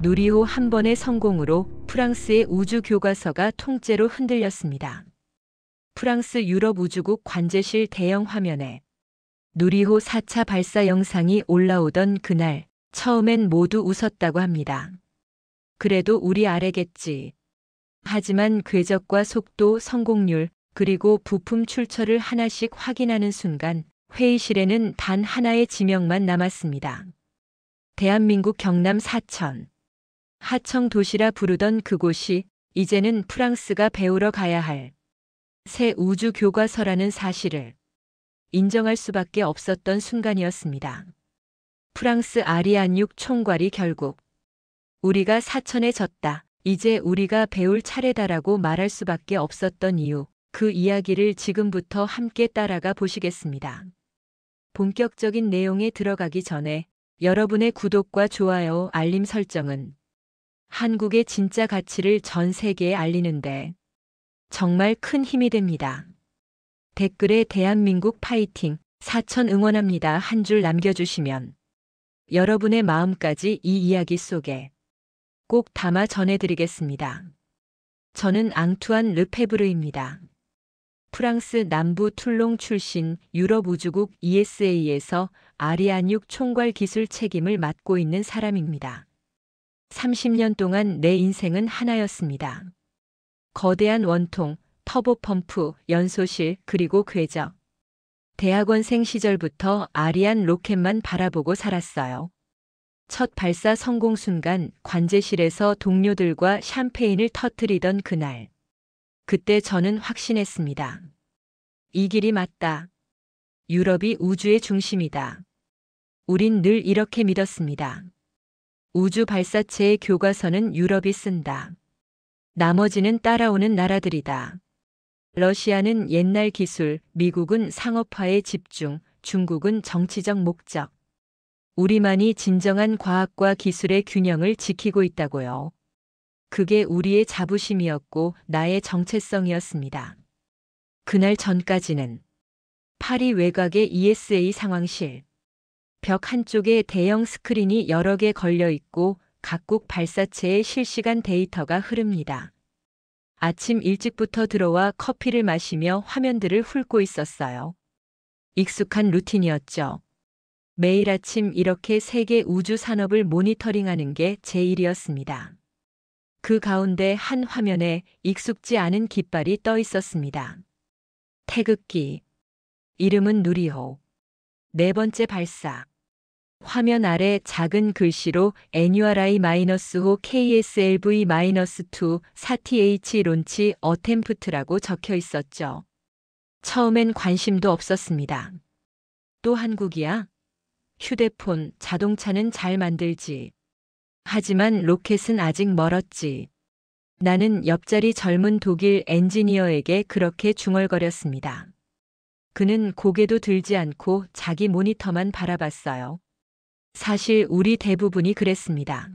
누리호 한 번의 성공으로 프랑스의 우주 교과서가 통째로 흔들렸습니다. 프랑스 유럽 우주국 관제실 대형 화면에 누리호 4차 발사 영상이 올라오던 그날 처음엔 모두 웃었다고 합니다. 그래도 우리 아래겠지. 하지만 궤적과 속도, 성공률, 그리고 부품 출처를 하나씩 확인하는 순간 회의실에는 단 하나의 지명만 남았습니다. 대한민국 경남 사천. 하청 도시라 부르던 그곳이 이제는 프랑스가 배우러 가야 할 새 우주 교과서라는 사실을 인정할 수밖에 없었던 순간이었습니다. 프랑스 아리안 6 총괄이 결국 우리가 사천에 졌다. 이제 우리가 배울 차례다라고 말할 수밖에 없었던 이유, 그 이야기를 지금부터 함께 따라가 보시겠습니다. 본격적인 내용에 들어가기 전에 여러분의 구독과 좋아요, 알림 설정은 한국의 진짜 가치를 전 세계에 알리는데 정말 큰 힘이 됩니다. 댓글에 대한민국 파이팅, 사천 응원합니다 한 줄 남겨주시면 여러분의 마음까지 이 이야기 속에 꼭 담아 전해드리겠습니다. 저는 앙투안 르페브르입니다. 프랑스 남부 툴롱 출신 유럽 우주국 ESA에서 아리안 6 총괄 기술 책임을 맡고 있는 사람입니다. 30년 동안 내 인생은 하나였습니다. 거대한 원통, 터보펌프, 연소실, 그리고 궤적. 대학원생 시절부터 아리안 로켓만 바라보고 살았어요. 첫 발사 성공 순간 관제실에서 동료들과 샴페인을 터뜨리던 그날. 그때 저는 확신했습니다. 이 길이 맞다. 유럽이 우주의 중심이다. 우린 늘 이렇게 믿었습니다. 우주 발사체의 교과서는 유럽이 쓴다. 나머지는 따라오는 나라들이다. 러시아는 옛날 기술, 미국은 상업화에 집중, 중국은 정치적 목적. 우리만이 진정한 과학과 기술의 균형을 지키고 있다고요. 그게 우리의 자부심이었고 나의 정체성이었습니다. 그날 전까지는 파리 외곽의 ESA 상황실. 벽 한쪽에 대형 스크린이 여러 개 걸려 있고 각국 발사체의 실시간 데이터가 흐릅니다. 아침 일찍부터 들어와 커피를 마시며 화면들을 훑고 있었어요. 익숙한 루틴이었죠. 매일 아침 이렇게 세계 우주 산업을 모니터링하는 게 제 일이었습니다. 그 가운데 한 화면에 익숙지 않은 깃발이 떠 있었습니다. 태극기. 이름은 누리호. 네 번째 발사. 화면 아래 작은 글씨로 NURI-호 KSLV-2 4TH 론치 어템프트라고 적혀 있었죠. 처음엔 관심도 없었습니다. 또 한국이야? 휴대폰, 자동차는 잘 만들지. 하지만 로켓은 아직 멀었지. 나는 옆자리 젊은 독일 엔지니어에게 그렇게 중얼거렸습니다. 그는 고개도 들지 않고 자기 모니터만 바라봤어요. 사실 우리 대부분이 그랬습니다.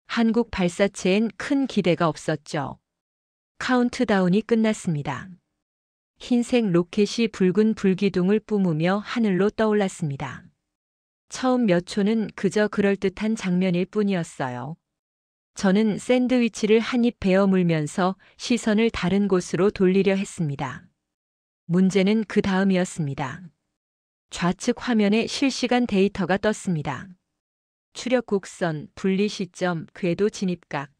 한국 발사체엔 큰 기대가 없었죠. 카운트다운이 끝났습니다. 흰색 로켓이 붉은 불기둥을 뿜으며 하늘로 떠올랐습니다. 처음 몇 초는 그저 그럴듯한 장면일 뿐이었어요. 저는 샌드위치를 한 입 베어 물면서 시선을 다른 곳으로 돌리려 했습니다. 문제는 그 다음이었습니다. 좌측 화면에 실시간 데이터가 떴습니다. 추력 곡선, 분리 시점, 궤도 진입각.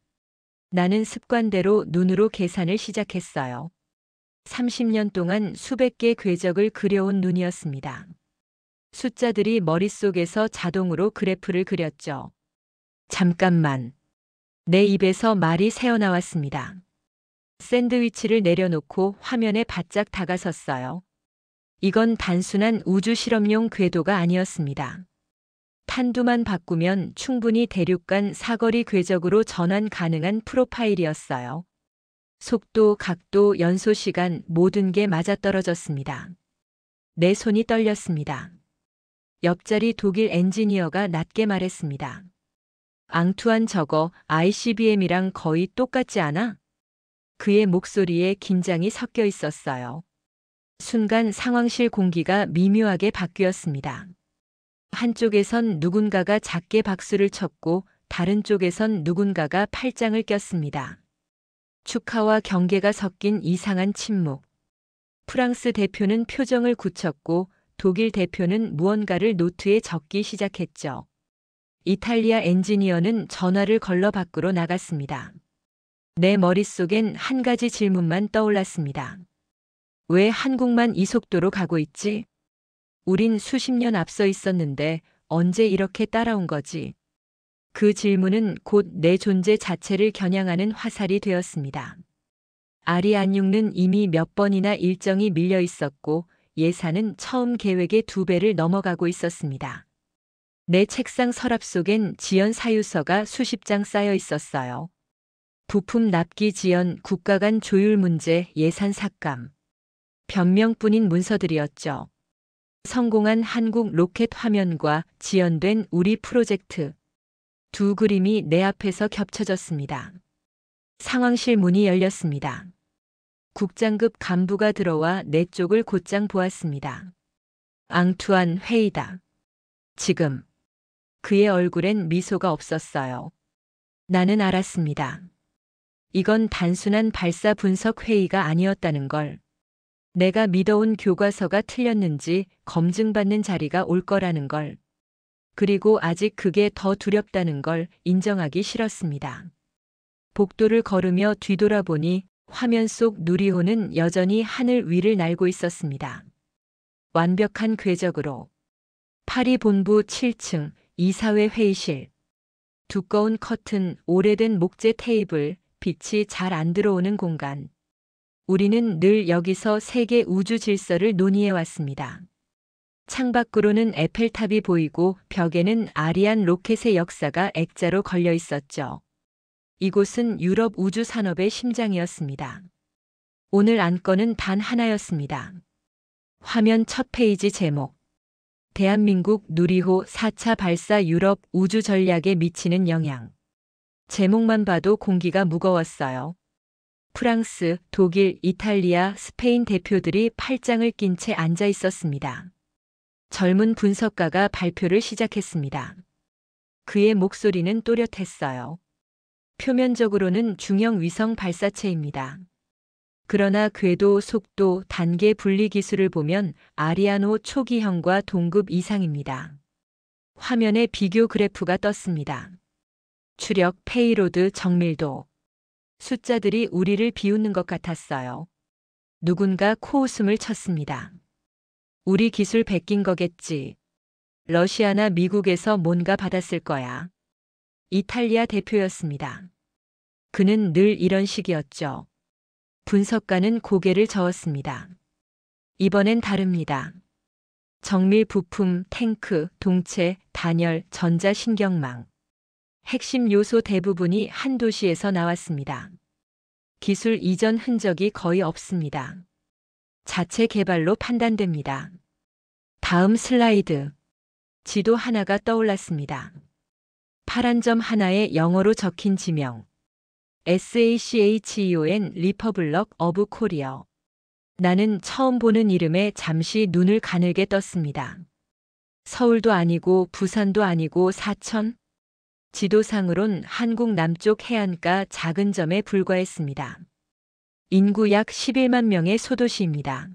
나는 습관대로 눈으로 계산을 시작했어요. 30년 동안 수백 개 궤적을 그려온 눈이었습니다. 숫자들이 머릿속에서 자동으로 그래프를 그렸죠. 잠깐만. 내 입에서 말이 새어나왔습니다. 샌드위치를 내려놓고 화면에 바짝 다가섰어요. 이건 단순한 우주 실험용 궤도가 아니었습니다. 탄두만 바꾸면 충분히 대륙간 사거리 궤적으로 전환 가능한 프로파일이었어요. 속도, 각도, 연소 시간 모든 게 맞아떨어졌습니다. 내 손이 떨렸습니다. 옆자리 독일 엔지니어가 낮게 말했습니다. 앙투안 저거 ICBM이랑 거의 똑같지 않아? 그의 목소리에 긴장이 섞여 있었어요. 순간 상황실 공기가 미묘하게 바뀌었습니다. 한쪽에선 누군가가 작게 박수를 쳤고 다른 쪽에선 누군가가 팔짱을 꼈습니다. 축하와 경계가 섞인 이상한 침묵. 프랑스 대표는 표정을 굳혔고 독일 대표는 무언가를 노트에 적기 시작했죠. 이탈리아 엔지니어는 전화를 걸러 밖으로 나갔습니다. 내 머릿속엔 한 가지 질문만 떠올랐습니다. 왜 한국만 이 속도로 가고 있지? 우린 수십 년 앞서 있었는데 언제 이렇게 따라온 거지? 그 질문은 곧 내 존재 자체를 겨냥하는 화살이 되었습니다. 아리안6는 이미 몇 번이나 일정이 밀려 있었고 예산은 처음 계획의 2배를 넘어가고 있었습니다. 내 책상 서랍 속엔 지연 사유서가 수십 장 쌓여 있었어요. 부품 납기 지연, 국가 간 조율 문제, 예산 삭감. 변명뿐인 문서들이었죠. 성공한 한국 로켓 화면과 지연된 우리 프로젝트. 두 그림이 내 앞에서 겹쳐졌습니다. 상황실 문이 열렸습니다. 국장급 간부가 들어와 내 쪽을 곧장 보았습니다. 앙투안 회의다. 지금. 그의 얼굴엔 미소가 없었어요. 나는 알았습니다. 이건 단순한 발사 분석 회의가 아니었다는 걸. 내가 믿어온 교과서가 틀렸는지 검증받는 자리가 올 거라는 걸. 그리고 아직 그게 더 두렵다는 걸 인정하기 싫었습니다. 복도를 걸으며 뒤돌아보니 화면 속 누리호는 여전히 하늘 위를 날고 있었습니다. 완벽한 궤적으로. 파리 본부 7층 이사회 회의실. 두꺼운 커튼, 오래된 목재 테이블, 빛이 잘 안 들어오는 공간. 우리는 늘 여기서 세계 우주 질서를 논의해 왔습니다. 창밖으로는 에펠탑이 보이고 벽에는 아리안 로켓의 역사가 액자로 걸려 있었죠. 이곳은 유럽 우주 산업의 심장이었습니다. 오늘 안건은 단 하나였습니다. 화면 첫 페이지 제목. 대한민국 누리호 4차 발사 유럽 우주 전략에 미치는 영향. 제목만 봐도 공기가 무거웠어요. 프랑스, 독일, 이탈리아, 스페인 대표들이 팔짱을 낀 채 앉아 있었습니다. 젊은 분석가가 발표를 시작했습니다. 그의 목소리는 또렷했어요. 표면적으로는 중형 위성 발사체입니다. 그러나 궤도, 속도, 단계 분리 기술을 보면 아리안5 초기형과 동급 이상입니다. 화면에 비교 그래프가 떴습니다. 추력, 페이로드, 정밀도. 숫자들이 우리를 비웃는 것 같았어요. 누군가 코웃음을 쳤습니다. 우리 기술 베낀 거겠지. 러시아나 미국에서 뭔가 받았을 거야. 이탈리아 대표였습니다. 그는 늘 이런 식이었죠. 분석가는 고개를 저었습니다. 이번엔 다릅니다. 정밀 부품, 탱크, 동체, 단열, 전자신경망. 핵심 요소 대부분이 한 도시에서 나왔습니다. 기술 이전 흔적이 거의 없습니다. 자체 개발로 판단됩니다. 다음 슬라이드. 지도 하나가 떠올랐습니다. 파란 점 하나에 영어로 적힌 지명. SACHEON 리퍼블럭 어브 코리아. 나는 처음 보는 이름에 잠시 눈을 가늘게 떴습니다. 서울도 아니고 부산도 아니고 사천? 지도상으론 한국 남쪽 해안가 작은 점에 불과했습니다. 인구 약 11만 명의 소도시입니다.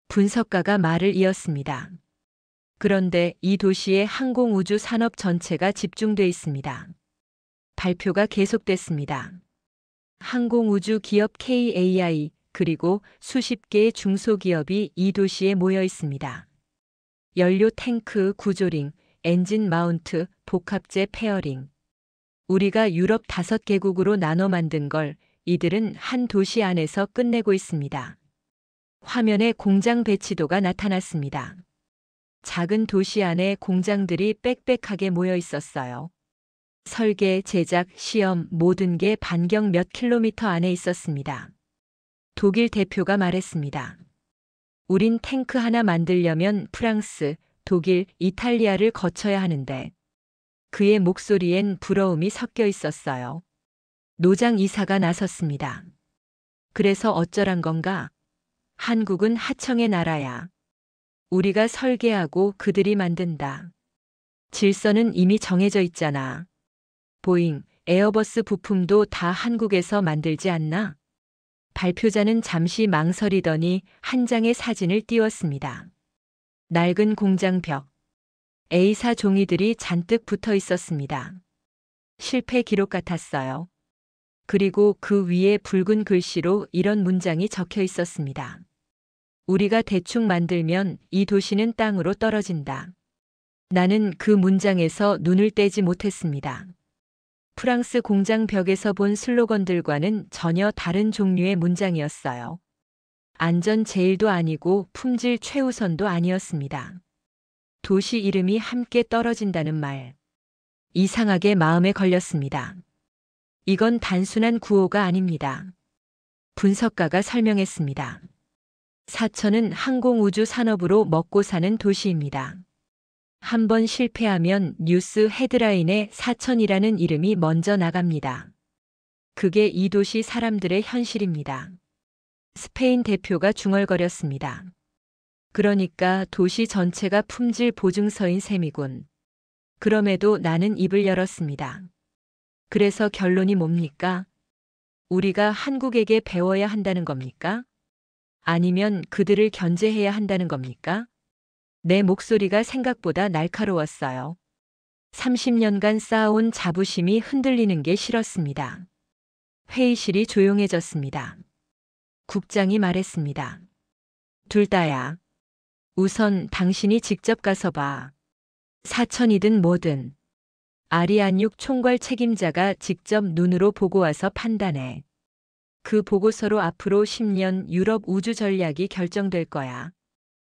분석가가 말을 이었습니다. 그런데 이 도시에 항공우주 산업 전체가 집중돼 있습니다. 발표가 계속됐습니다. 항공우주 기업 KAI 그리고 수십 개의 중소기업이 이 도시에 모여 있습니다. 연료 탱크 구조링, 엔진 마운트, 복합재 페어링. 우리가 유럽 5개국으로 나눠 만든 걸 이들은 한 도시 안에서 끝내고 있습니다. 화면에 공장 배치도가 나타났습니다. 작은 도시 안에 공장들이 빽빽하게 모여 있었어요. 설계, 제작, 시험 모든 게 반경 몇 킬로미터 안에 있었습니다. 독일 대표가 말했습니다. 우린 탱크 하나 만들려면 프랑스, 독일, 이탈리아를 거쳐야 하는데. 그의 목소리엔 부러움이 섞여 있었어요. 노장 이사가 나섰습니다. 그래서 어쩌란 건가? 한국은 하청의 나라야. 우리가 설계하고 그들이 만든다. 질서는 이미 정해져 있잖아. 보잉, 에어버스 부품도 다 한국에서 만들지 않나? 발표자는 잠시 망설이더니 한 장의 사진을 띄웠습니다. 낡은 공장 벽, A사 종이들이 잔뜩 붙어 있었습니다. 실패 기록 같았어요. 그리고 그 위에 붉은 글씨로 이런 문장이 적혀 있었습니다. 우리가 대충 만들면 이 도시는 땅으로 떨어진다. 나는 그 문장에서 눈을 떼지 못했습니다. 프랑스 공장 벽에서 본 슬로건들과는 전혀 다른 종류의 문장이었어요. 안전 제일도 아니고 품질 최우선도 아니었습니다. 도시 이름이 함께 떨어진다는 말. 이상하게 마음에 걸렸습니다. 이건 단순한 구호가 아닙니다. 분석가가 설명했습니다. 사천은 항공우주 산업으로 먹고 사는 도시입니다. 한번 실패하면 뉴스 헤드라인에 사천이라는 이름이 먼저 나갑니다. 그게 이 도시 사람들의 현실입니다. 스페인 대표가 중얼거렸습니다. 그러니까 도시 전체가 품질 보증서인 셈이군. 그럼에도 나는 입을 열었습니다. 그래서 결론이 뭡니까? 우리가 한국에게 배워야 한다는 겁니까? 아니면 그들을 견제해야 한다는 겁니까? 내 목소리가 생각보다 날카로웠어요. 30년간 쌓아온 자부심이 흔들리는 게 싫었습니다. 회의실이 조용해졌습니다. 국장이 말했습니다. 둘 다야. 우선 당신이 직접 가서 봐. 사천이든 뭐든. 아리안육 총괄 책임자가 직접 눈으로 보고 와서 판단해. 그 보고서로 앞으로 10년 유럽 우주 전략이 결정될 거야.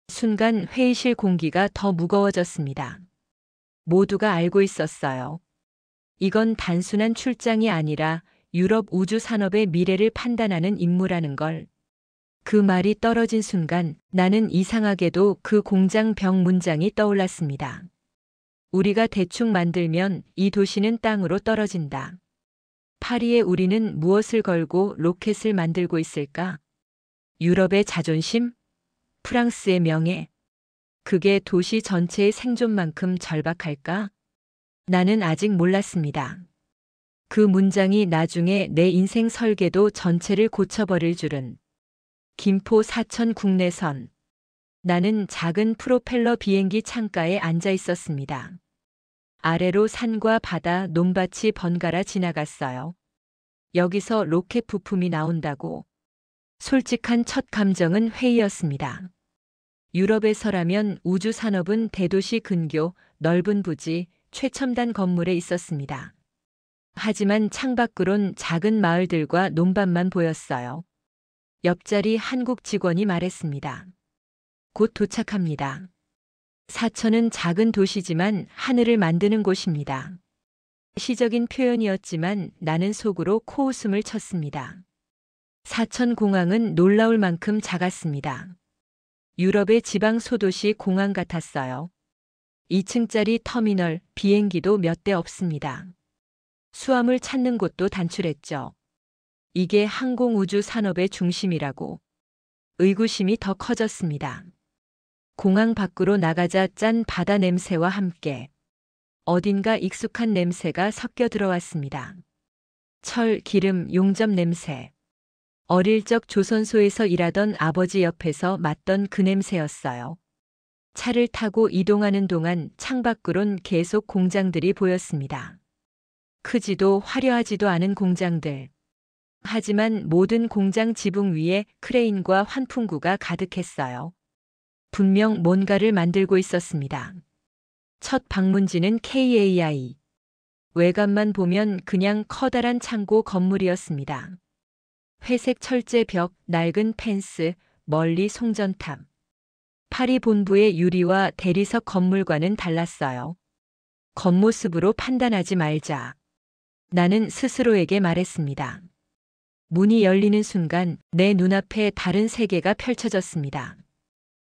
순간 회의실 공기가 더 무거워졌습니다. 모두가 알고 있었어요. 이건 단순한 출장이 아니라 유럽 우주 산업의 미래를 판단하는 임무라는 걸. 그 말이 떨어진 순간 나는 이상하게도 그 공장 벽 문장이 떠올랐습니다. 우리가 대충 만들면 이 도시는 땅으로 떨어진다. 파리에 우리는 무엇을 걸고 로켓을 만들고 있을까? 유럽의 자존심? 프랑스의 명예? 그게 도시 전체의 생존만큼 절박할까? 나는 아직 몰랐습니다. 그 문장이 나중에 내 인생 설계도 전체를 고쳐버릴 줄은. 김포 사천 국내선. 나는 작은 프로펠러 비행기 창가에 앉아 있었습니다. 아래로 산과 바다, 논밭이 번갈아 지나갔어요. 여기서 로켓 부품이 나온다고. 솔직한 첫 감정은 회의였습니다. 유럽에서라면 우주 산업은 대도시 근교, 넓은 부지, 최첨단 건물에 있었습니다. 하지만 창밖으론 작은 마을들과 논밭만 보였어요. 옆자리 한국 직원이 말했습니다. 곧 도착합니다. 사천은 작은 도시지만 하늘을 만드는 곳입니다. 시적인 표현이었지만 나는 속으로 코웃음을 쳤습니다. 사천공항은 놀라울 만큼 작았습니다. 유럽의 지방 소도시 공항 같았어요. 2층짜리 터미널, 비행기도 몇 대 없습니다. 수화물 찾는 곳도 단출했죠. 이게 항공우주 산업의 중심이라고. 의구심이 더 커졌습니다. 공항 밖으로 나가자 짠 바다 냄새와 함께 어딘가 익숙한 냄새가 섞여 들어왔습니다. 철, 기름, 용접 냄새. 어릴 적 조선소에서 일하던 아버지 옆에서 맡던 그 냄새였어요. 차를 타고 이동하는 동안 창밖으론 계속 공장들이 보였습니다. 크지도 화려하지도 않은 공장들. 하지만 모든 공장 지붕 위에 크레인과 환풍구가 가득했어요. 분명 뭔가를 만들고 있었습니다. 첫 방문지는 KAI. 외관만 보면 그냥 커다란 창고 건물이었습니다. 회색 철제 벽, 낡은 펜스, 멀리 송전탑. 파리 본부의 유리와 대리석 건물과는 달랐어요. 겉모습으로 판단하지 말자. 나는 스스로에게 말했습니다. 문이 열리는 순간 내 눈앞에 다른 세계가 펼쳐졌습니다.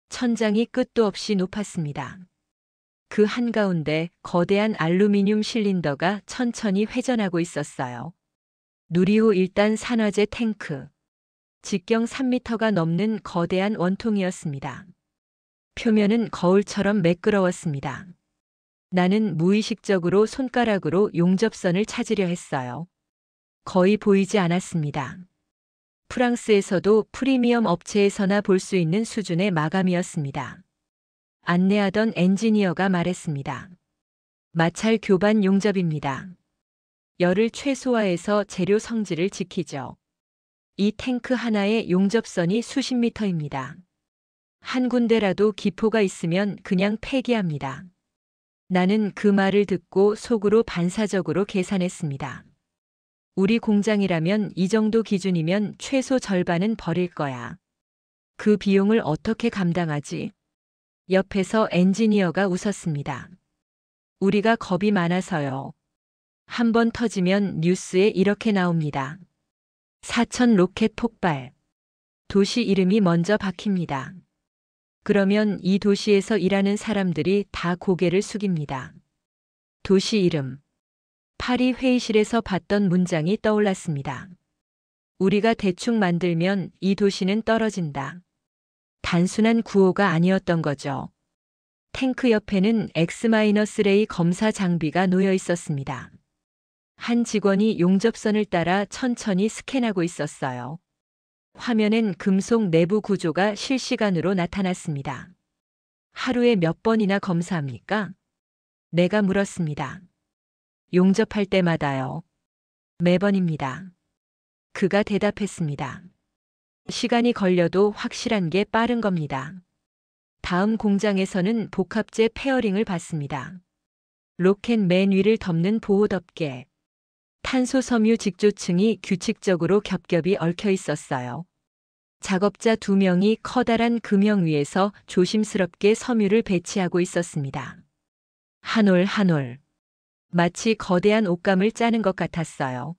천장이 끝도 없이 높았습니다. 그 한가운데 거대한 알루미늄 실린더가 천천히 회전하고 있었어요. 누리호 1단 산화제 탱크. 직경 3m가 넘는 거대한 원통이었습니다. 표면은 거울처럼 매끄러웠습니다. 나는 무의식적으로 손가락으로 용접선을 찾으려 했어요. 거의 보이지 않았습니다. 프랑스에서도 프리미엄 업체에서나 볼 수 있는 수준의 마감이었습니다. 안내하던 엔지니어가 말했습니다. 마찰 교반 용접입니다. 열을 최소화해서 재료 성질을 지키죠. 이 탱크 하나의 용접선이 수십 미터입니다. 한 군데라도 기포가 있으면 그냥 폐기합니다. 나는 그 말을 듣고 속으로 반사적으로 계산했습니다. 우리 공장이라면 이 정도 기준이면 최소 절반은 버릴 거야. 그 비용을 어떻게 감당하지? 옆에서 엔지니어가 웃었습니다. 우리가 겁이 많아서요. 한번 터지면 뉴스에 이렇게 나옵니다. 사천 로켓 폭발. 도시 이름이 먼저 박힙니다. 그러면 이 도시에서 일하는 사람들이 다 고개를 숙입니다. 도시 이름. 파리 회의실에서 봤던 문장이 떠올랐습니다. 우리가 대충 만들면 이 도시는 떨어진다. 단순한 구호가 아니었던 거죠. 탱크 옆에는 X-레이 검사 장비가 놓여 있었습니다. 한 직원이 용접선을 따라 천천히 스캔하고 있었어요. 화면엔 금속 내부 구조가 실시간으로 나타났습니다. 하루에 몇 번이나 검사합니까? 내가 물었습니다. 용접할 때마다요. 매번입니다. 그가 대답했습니다. 시간이 걸려도 확실한 게 빠른 겁니다. 다음 공장에서는 복합재 페어링을 받습니다. 로켓 맨 위를 덮는 보호 덮개. 탄소 섬유 직조층이 규칙적으로 겹겹이 얽혀 있었어요. 작업자 2명이 커다란 금형 위에서 조심스럽게 섬유를 배치하고 있었습니다. 한 올 한 올. 마치 거대한 옷감을 짜는 것 같았어요.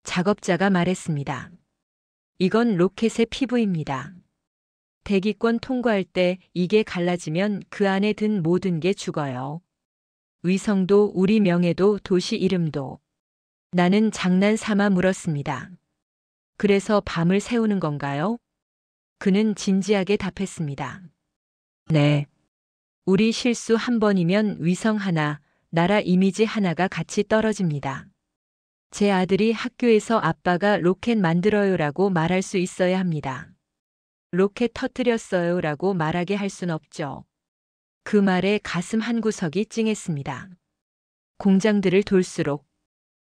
작업자가 말했습니다. 이건 로켓의 피부입니다. 대기권 통과할 때 이게 갈라지면 그 안에 든 모든 게 죽어요. 위성도 우리 명예도 도시 이름도. 나는 장난 삼아 물었습니다. 그래서 밤을 새우는 건가요? 그는 진지하게 답했습니다. 네. 우리 실수 한 번이면 위성 하나, 나라 이미지 하나가 같이 떨어집니다. 제 아들이 학교에서 아빠가 로켓 만들어요라고 말할 수 있어야 합니다. 로켓 터뜨렸어요라고 말하게 할 순 없죠. 그 말에 가슴 한구석이 찡했습니다. 공장들을 돌수록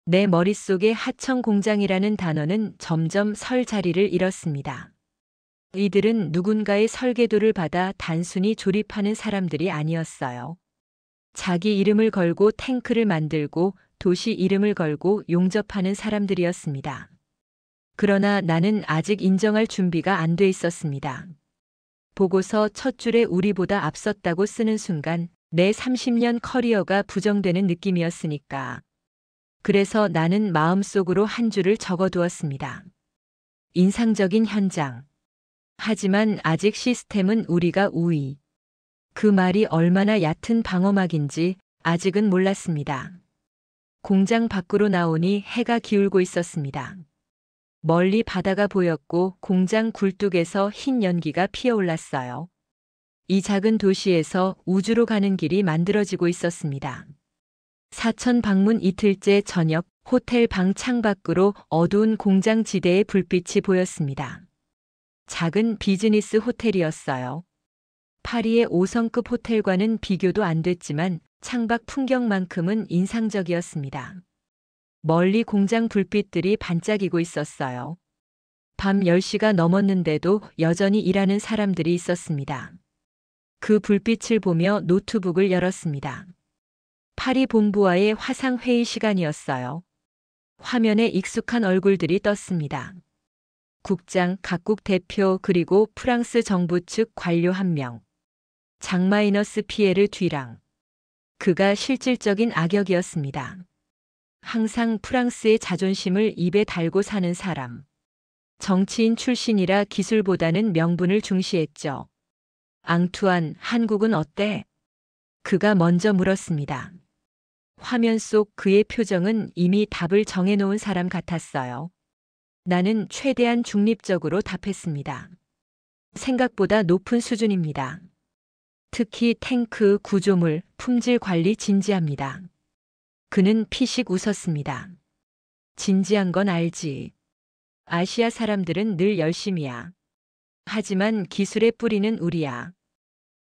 내 머릿속에 하청 공장이라는 단어는 점점 설 자리를 잃었습니다. 이들은 누군가의 설계도를 받아 단순히 조립하는 사람들이 아니었어요. 자기 이름을 걸고 탱크를 만들고 도시 이름을 걸고 용접하는 사람들이었습니다. 그러나 나는 아직 인정할 준비가 안 돼 있었습니다. 보고서 첫 줄에 우리보다 앞섰다고 쓰는 순간 내 30년 커리어가 부정되는 느낌이었으니까. 그래서 나는 마음속으로 한 줄을 적어두었습니다. 인상적인 현장. 하지만 아직 시스템은 우리가 우위. 그 말이 얼마나 얕은 방어막인지 아직은 몰랐습니다. 공장 밖으로 나오니 해가 기울고 있었습니다. 멀리 바다가 보였고 공장 굴뚝에서 흰 연기가 피어올랐어요. 이 작은 도시에서 우주로 가는 길이 만들어지고 있었습니다. 사천 방문 이틀째 저녁 호텔 방 창밖으로 어두운 공장 지대의 불빛이 보였습니다. 작은 비즈니스 호텔이었어요. 파리의 5성급 호텔과는 비교도 안 됐지만 창밖 풍경만큼은 인상적이었습니다. 멀리 공장 불빛들이 반짝이고 있었어요. 밤 10시가 넘었는데도 여전히 일하는 사람들이 있었습니다. 그 불빛을 보며 노트북을 열었습니다. 파리 본부와의 화상 회의 시간이었어요. 화면에 익숙한 얼굴들이 떴습니다. 국장, 각국 대표 그리고 프랑스 정부 측 관료 1명. 장마이너스 피에르 듀랑. 그가 실질적인 악역이었습니다. 항상 프랑스의 자존심을 입에 달고 사는 사람. 정치인 출신이라 기술보다는 명분을 중시했죠. 앙투안, 한국은 어때? 그가 먼저 물었습니다. 화면 속 그의 표정은 이미 답을 정해놓은 사람 같았어요. 나는 최대한 중립적으로 답했습니다. 생각보다 높은 수준입니다. 특히 탱크, 구조물, 품질 관리 진지합니다. 그는 피식 웃었습니다. 진지한 건 알지. 아시아 사람들은 늘 열심이야. 하지만 기술의 뿌리는 우리야.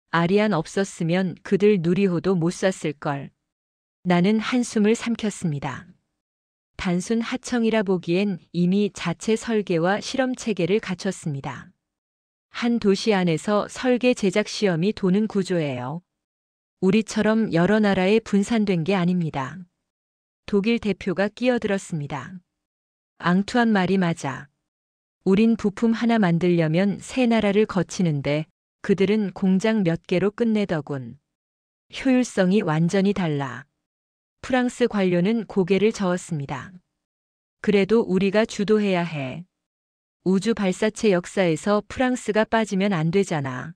아리안 없었으면 그들 누리호도 못 쐈을걸. 나는 한숨을 삼켰습니다. 단순 하청이라 보기엔 이미 자체 설계와 실험 체계를 갖췄습니다. 한 도시 안에서 설계 제작 시험이 도는 구조예요. 우리처럼 여러 나라에 분산된 게 아닙니다. 독일 대표가 끼어들었습니다. 앙투안 말이 맞아. 우린 부품 하나 만들려면 세 나라를 거치는데 그들은 공장 몇 개로 끝내더군. 효율성이 완전히 달라. 프랑스 관료는 고개를 저었습니다. 그래도 우리가 주도해야 해. 우주 발사체 역사에서 프랑스가 빠지면 안 되잖아.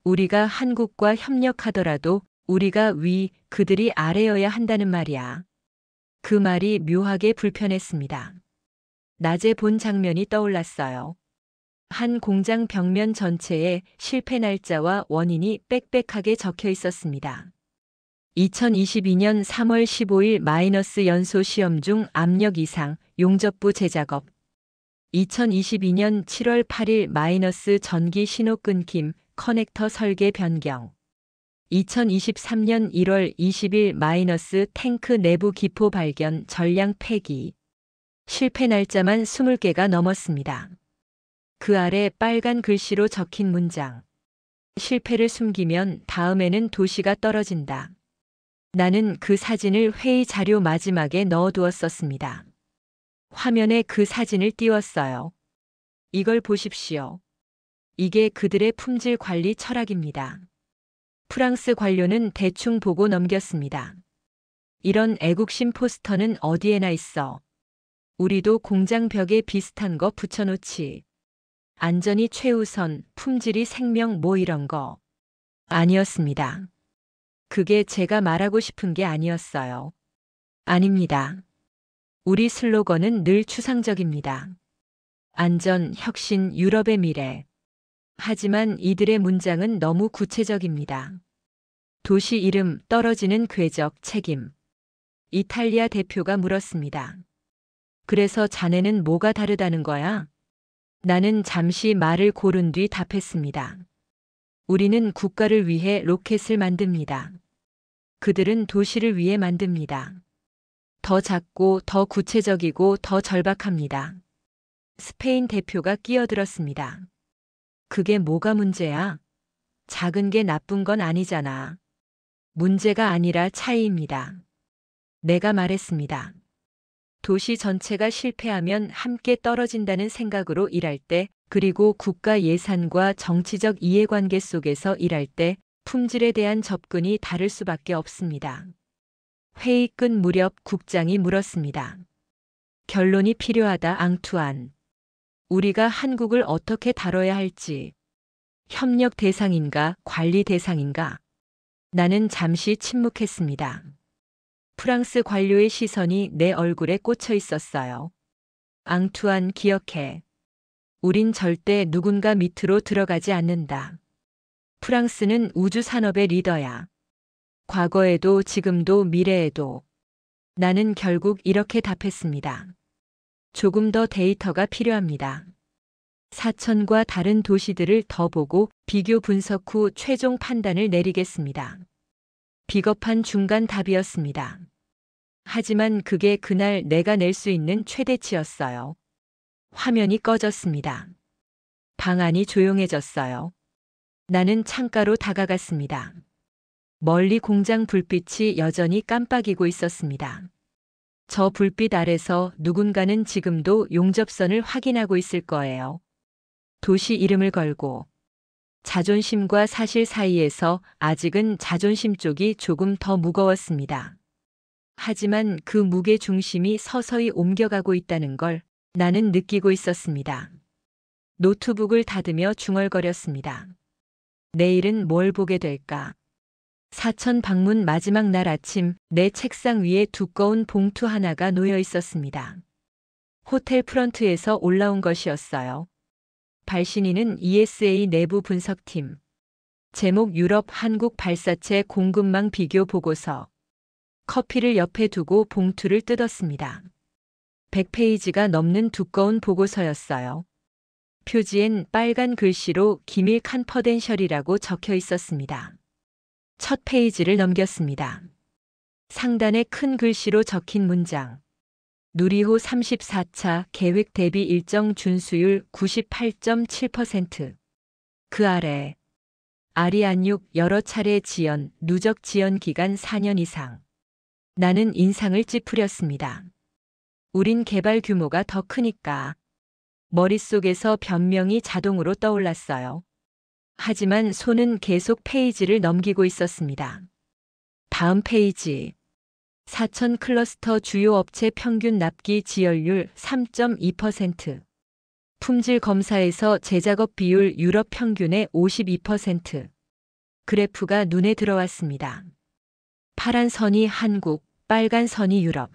우리가 한국과 협력하더라도 우리가 위, 그들이 아래여야 한다는 말이야. 그 말이 묘하게 불편했습니다. 낮에 본 장면이 떠올랐어요. 한 공장 벽면 전체에 실패 날짜와 원인이 빽빽하게 적혀 있었습니다. 2022년 3월 15일 마이너스 연소 시험 중 압력 이상, 용접부 재작업. 2022년 7월 8일 마이너스 전기 신호 끊김, 커넥터 설계 변경. 2023년 1월 20일 마이너스 탱크 내부 기포 발견, 전량 폐기. 실패 날짜만 20개가 넘었습니다. 그 아래 빨간 글씨로 적힌 문장. 실패를 숨기면 다음에는 도시가 떨어진다. 나는 그 사진을 회의 자료 마지막에 넣어두었었습니다. 화면에 그 사진을 띄웠어요. 이걸 보십시오. 이게 그들의 품질 관리 철학입니다. 프랑스 관료는 대충 보고 넘겼습니다. 이런 애국심 포스터는 어디에나 있어. 우리도 공장 벽에 비슷한 거 붙여놓지. 안전이 최우선, 품질이 생명 뭐 이런 거. 아니었습니다. 그게 제가 말하고 싶은 게 아니었어요. 아닙니다. 우리 슬로건은 늘 추상적입니다. 안전, 혁신, 유럽의 미래. 하지만 이들의 문장은 너무 구체적입니다. 도시 이름, 떨어지는 궤적, 책임. 이탈리아 대표가 물었습니다. 그래서 자네는 뭐가 다르다는 거야? 나는 잠시 말을 고른 뒤 답했습니다. 우리는 국가를 위해 로켓을 만듭니다. 그들은 도시를 위해 만듭니다. 더 작고 더 구체적이고 더 절박합니다. 스페인 대표가 끼어들었습니다. 그게 뭐가 문제야? 작은 게 나쁜 건 아니잖아. 문제가 아니라 차이입니다. 내가 말했습니다. 도시 전체가 실패하면 함께 떨어진다는 생각으로 일할 때, 그리고 국가 예산과 정치적 이해관계 속에서 일할 때 품질에 대한 접근이 다를 수밖에 없습니다. 회의 끝 무렵 국장이 물었습니다. 결론이 필요하다, 앙투안. 우리가 한국을 어떻게 다뤄야 할지. 협력 대상인가, 관리 대상인가. 나는 잠시 침묵했습니다. 프랑스 관료의 시선이 내 얼굴에 꽂혀 있었어요. 앙투안, 기억해. 우린 절대 누군가 밑으로 들어가지 않는다. 프랑스는 우주 산업의 리더야. 과거에도 지금도 미래에도. 나는 결국 이렇게 답했습니다. 조금 더 데이터가 필요합니다. 사천과 다른 도시들을 더 보고 비교 분석 후 최종 판단을 내리겠습니다. 비겁한 중간 답이었습니다. 하지만 그게 그날 내가 낼 수 있는 최대치였어요. 화면이 꺼졌습니다. 방 안이 조용해졌어요. 나는 창가로 다가갔습니다. 멀리 공장 불빛이 여전히 깜빡이고 있었습니다. 저 불빛 아래서 누군가는 지금도 용접선을 확인하고 있을 거예요. 도시 이름을 걸고. 자존심과 사실 사이에서 아직은 자존심 쪽이 조금 더 무거웠습니다. 하지만 그 무게 중심이 서서히 옮겨가고 있다는 걸 나는 느끼고 있었습니다. 노트북을 닫으며 중얼거렸습니다. 내일은 뭘 보게 될까? 사천 방문 마지막 날 아침 내 책상 위에 두꺼운 봉투 하나가 놓여 있었습니다. 호텔 프런트에서 올라온 것이었어요. 발신인은 ESA 내부 분석팀. 제목 유럽 한국 발사체 공급망 비교 보고서. 커피를 옆에 두고 봉투를 뜯었습니다. 100페이지가 넘는 두꺼운 보고서였어요. 표지엔 빨간 글씨로 기밀 컨퍼덴셜이라고 적혀 있었습니다. 첫 페이지를 넘겼습니다. 상단에 큰 글씨로 적힌 문장. 누리호 34차 계획 대비 일정 준수율 98.7%. 그 아래 아리안6 여러 차례 지연, 누적 지연 기간 4년 이상. 나는 인상을 찌푸렸습니다. 우린 개발 규모가 더 크니까. 머릿속에서 변명이 자동으로 떠올랐어요. 하지만 손은 계속 페이지를 넘기고 있었습니다. 다음 페이지. 4천 클러스터 주요 업체 평균 납기 지연율 3.2%. 품질 검사에서 제작업 비율 유럽 평균의 52%. 그래프가 눈에 들어왔습니다. 파란 선이 한국, 빨간 선이 유럽.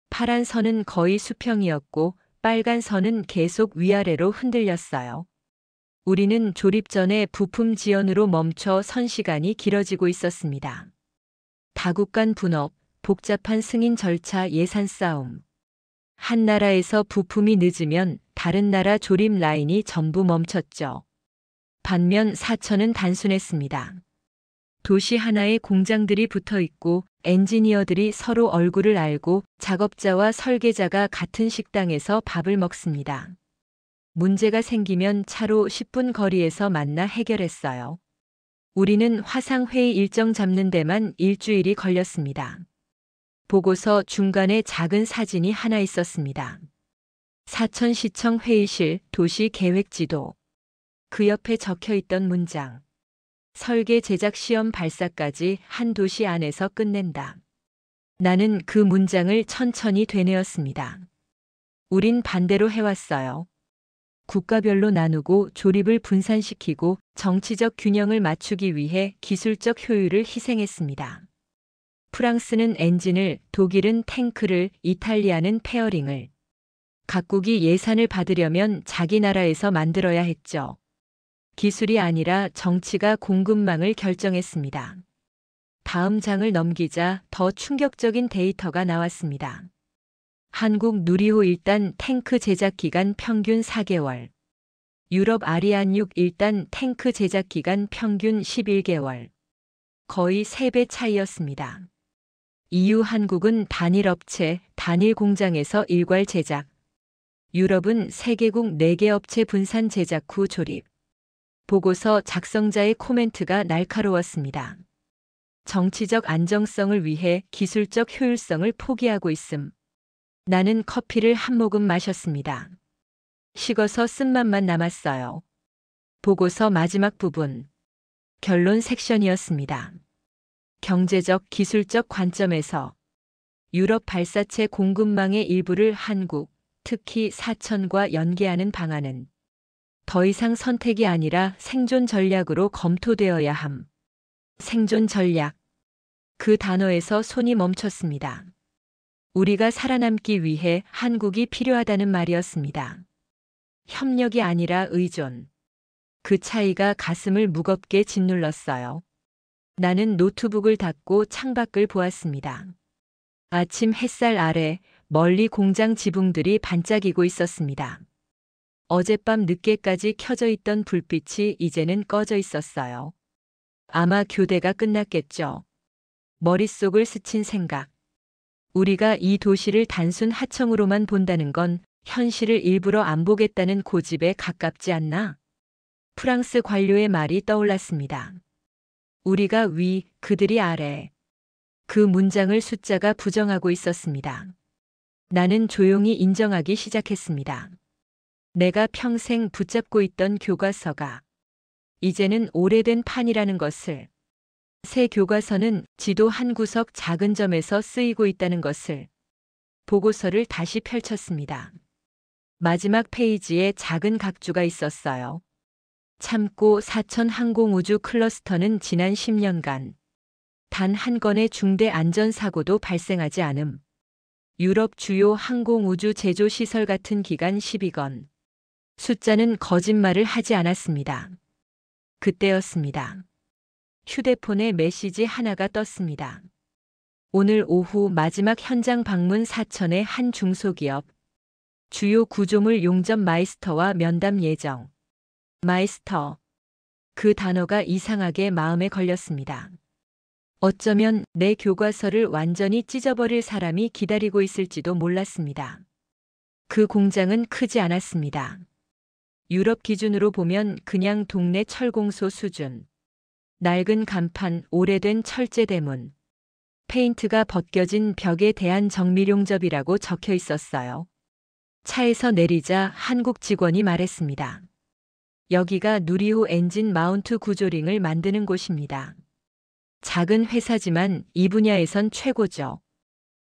파란 선은 거의 수평이었고 빨간 선은 계속 위아래로 흔들렸어요. 우리는 조립 전에 부품 지연으로 멈춰 선 시간이 길어지고 있었습니다. 다국 간 분업, 복잡한 승인 절차 예산 싸움. 한 나라에서 부품이 늦으면 다른 나라 조립 라인이 전부 멈췄죠. 반면 사천은 단순했습니다. 도시 하나에 공장들이 붙어 있고 엔지니어들이 서로 얼굴을 알고 작업자와 설계자가 같은 식당에서 밥을 먹습니다. 문제가 생기면 차로 10분 거리에서 만나 해결했어요. 우리는 화상회의 일정 잡는 데만 일주일이 걸렸습니다. 보고서 중간에 작은 사진이 하나 있었습니다. 사천시청 회의실 도시 계획 지도. 그 옆에 적혀 있던 문장. 설계 제작 시험 발사까지 한 도시 안에서 끝낸다. 나는 그 문장을 천천히 되뇌었습니다. 우린 반대로 해왔어요. 국가별로 나누고 조립을 분산시키고 정치적 균형을 맞추기 위해 기술적 효율을 희생했습니다. 프랑스는 엔진을, 독일은 탱크를, 이탈리아는 페어링을. 각국이 예산을 받으려면 자기 나라에서 만들어야 했죠. 기술이 아니라 정치가 공급망을 결정했습니다. 다음 장을 넘기자 더 충격적인 데이터가 나왔습니다. 한국 누리호 1단 탱크 제작 기간 평균 4개월. 유럽 아리안6 1단 탱크 제작 기간 평균 11개월. 거의 3배 차이였습니다. EU 한국은 단일 업체, 단일 공장에서 일괄 제작. 유럽은 세계국 4개 업체 분산 제작 후 조립. 보고서 작성자의 코멘트가 날카로웠습니다. 정치적 안정성을 위해 기술적 효율성을 포기하고 있음. 나는 커피를 한 모금 마셨습니다. 식어서 쓴맛만 남았어요. 보고서 마지막 부분. 결론 섹션이었습니다. 경제적, 기술적 관점에서 유럽 발사체 공급망의 일부를 한국, 특히 사천과 연계하는 방안은 더 이상 선택이 아니라 생존 전략으로 검토되어야 함. 생존 전략. 그 단어에서 손이 멈췄습니다. 우리가 살아남기 위해 한국이 필요하다는 말이었습니다. 협력이 아니라 의존. 그 차이가 가슴을 무겁게 짓눌렀어요. 나는 노트북을 닫고 창밖을 보았습니다. 아침 햇살 아래 멀리 공장 지붕들이 반짝이고 있었습니다. 어젯밤 늦게까지 켜져 있던 불빛이 이제는 꺼져 있었어요. 아마 교대가 끝났겠죠. 머릿속을 스친 생각. 우리가 이 도시를 단순 하청으로만 본다는 건 현실을 일부러 안 보겠다는 고집에 가깝지 않나? 프랑스 관료의 말이 떠올랐습니다. 우리가 위, 그들이 아래. 그 문장을 숫자가 부정하고 있었습니다. 나는 조용히 인정하기 시작했습니다. 내가 평생 붙잡고 있던 교과서가 이제는 오래된 판이라는 것을, 새 교과서는 지도 한 구석 작은 점에서 쓰이고 있다는 것을. 보고서를 다시 펼쳤습니다. 마지막 페이지에 작은 각주가 있었어요. 참고 사천 항공우주 클러스터는 지난 10년간 단 한 건의 중대 안전사고도 발생하지 않음. 유럽 주요 항공우주 제조시설 같은 기간 12건. 숫자는 거짓말을 하지 않았습니다. 그때였습니다. 휴대폰에 메시지 하나가 떴습니다. 오늘 오후 마지막 현장 방문 사천의 한 중소기업. 주요 구조물 용접 마이스터와 면담 예정. 마이스터. 그 단어가 이상하게 마음에 걸렸습니다. 어쩌면 내 교과서를 완전히 찢어버릴 사람이 기다리고 있을지도 몰랐습니다. 그 공장은 크지 않았습니다. 유럽 기준으로 보면 그냥 동네 철공소 수준. 낡은 간판, 오래된 철제 대문. 페인트가 벗겨진 벽에 대한 정밀용접이라고 적혀 있었어요. 차에서 내리자 한국 직원이 말했습니다. 여기가 누리호 엔진 마운트 구조링을 만드는 곳입니다. 작은 회사지만 이 분야에선 최고죠.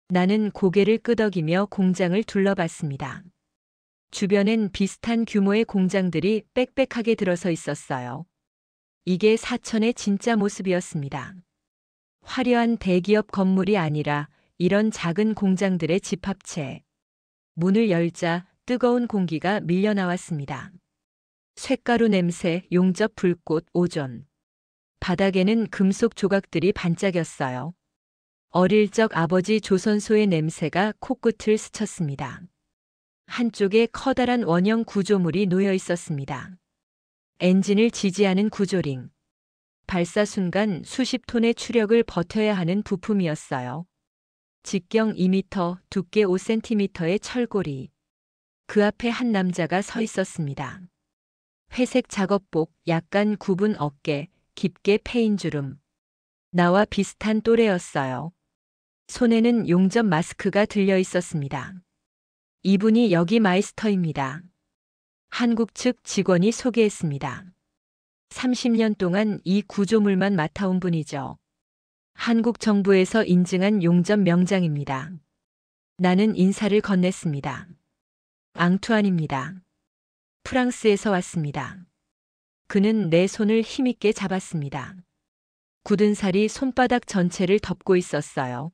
나는 고개를 끄덕이며 공장을 둘러봤습니다. 주변엔 비슷한 규모의 공장들이 빽빽하게 들어서 있었어요. 이게 사천의 진짜 모습이었습니다. 화려한 대기업 건물이 아니라 이런 작은 공장들의 집합체. 문을 열자 뜨거운 공기가 밀려나왔습니다. 쇳가루 냄새, 용접 불꽃, 오존. 바닥에는 금속 조각들이 반짝였어요. 어릴 적 아버지 조선소의 냄새가 코끝을 스쳤습니다. 한쪽에 커다란 원형 구조물이 놓여 있었습니다. 엔진을 지지하는 구조링. 발사 순간 수십 톤의 추력을 버텨야 하는 부품이었어요. 직경 2m, 두께 5cm의 철고리. 그 앞에 한 남자가 서 있었습니다. 회색 작업복, 약간 굽은 어깨, 깊게 패인 주름. 나와 비슷한 또래였어요. 손에는 용접 마스크가 들려 있었습니다. 이분이 여기 마이스터입니다. 한국 측 직원이 소개했습니다. 30년 동안 이 구조물만 맡아온 분이죠. 한국 정부에서 인증한 용접 명장입니다. 나는 인사를 건넸습니다. 앙투안입니다. 프랑스에서 왔습니다. 그는 내 손을 힘있게 잡았습니다. 굳은 살이 손바닥 전체를 덮고 있었어요.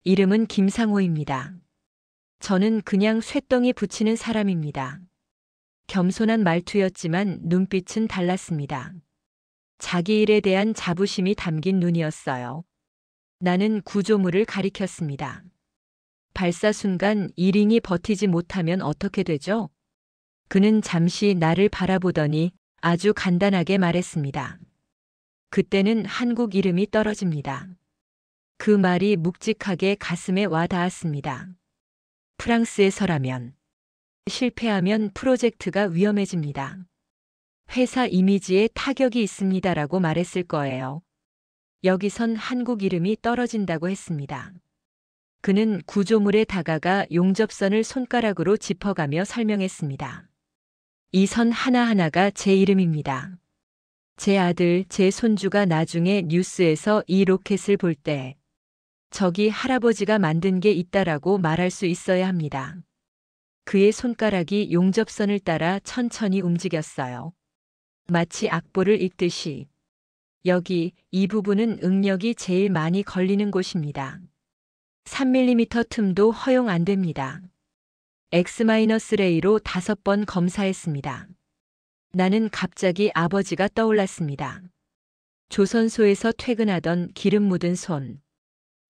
이름은 김상호입니다. 저는 그냥 쇳덩이 붙이는 사람입니다. 겸손한 말투였지만 눈빛은 달랐습니다. 자기 일에 대한 자부심이 담긴 눈이었어요. 나는 구조물을 가리켰습니다. 발사 순간 이 링이 버티지 못하면 어떻게 되죠? 그는 잠시 나를 바라보더니 아주 간단하게 말했습니다. 그때는 한국 이름이 떨어집니다. 그 말이 묵직하게 가슴에 와 닿았습니다. 프랑스에서라면, 실패하면 프로젝트가 위험해집니다. 회사 이미지에 타격이 있습니다라고 말했을 거예요. 여기선 한국 이름이 떨어진다고 했습니다. 그는 구조물에 다가가 용접선을 손가락으로 짚어가며 설명했습니다. 이 선 하나하나가 제 이름입니다. 제 아들, 제 손주가 나중에 뉴스에서 이 로켓을 볼 때 저기 할아버지가 만든 게 있다라고 말할 수 있어야 합니다. 그의 손가락이 용접선을 따라 천천히 움직였어요. 마치 악보를 읽듯이. 여기 이 부분은 응력이 제일 많이 걸리는 곳입니다. 3mm 틈도 허용 안 됩니다. X-레이로 5번 검사했습니다. 나는 갑자기 아버지가 떠올랐습니다. 조선소에서 퇴근하던 기름 묻은 손.